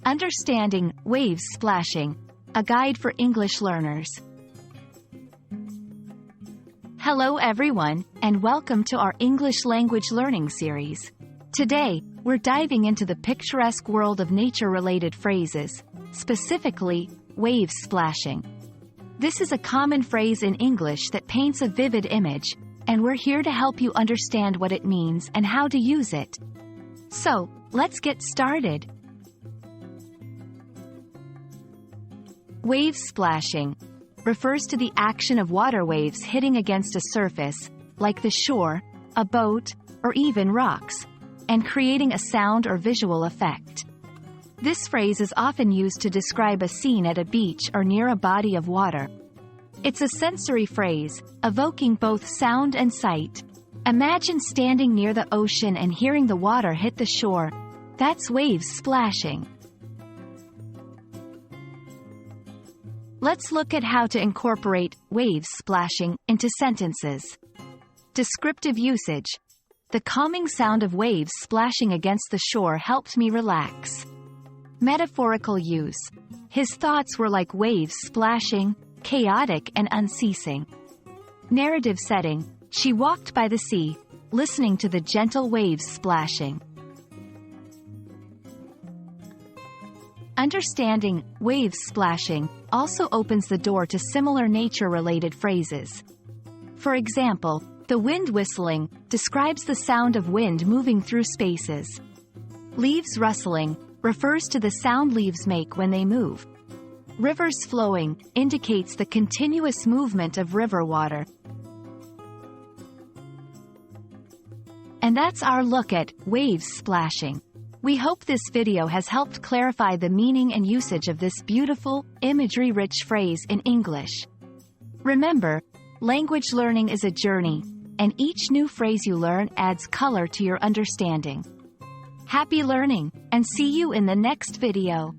Understanding waves splashing, a guide for English learners. Hello everyone, and welcome to our English language learning series. Today, we're diving into the picturesque world of nature-related phrases, specifically, waves splashing. This is a common phrase in English that paints a vivid image, and we're here to help you understand what it means and how to use it. So, let's get started. Wave splashing refers to the action of water waves hitting against a surface, like the shore, a boat, or even rocks, and creating a sound or visual effect. This phrase is often used to describe a scene at a beach or near a body of water. It's a sensory phrase, evoking both sound and sight. Imagine standing near the ocean and hearing the water hit the shore. That's waves splashing. Let's look at how to incorporate waves splashing into sentences. Descriptive usage. The calming sound of waves splashing against the shore helped me relax. Metaphorical use. His thoughts were like waves splashing, chaotic and unceasing. Narrative setting. She walked by the sea, listening to the gentle waves splashing. Understanding waves splashing also opens the door to similar nature-related phrases. For example, the wind whistling describes the sound of wind moving through spaces. Leaves rustling refers to the sound leaves make when they move. Rivers flowing indicates the continuous movement of river water. And that's our look at waves splashing. We hope this video has helped clarify the meaning and usage of this beautiful, imagery-rich phrase in English. Remember, language learning is a journey, and each new phrase you learn adds color to your understanding. Happy learning, and see you in the next video.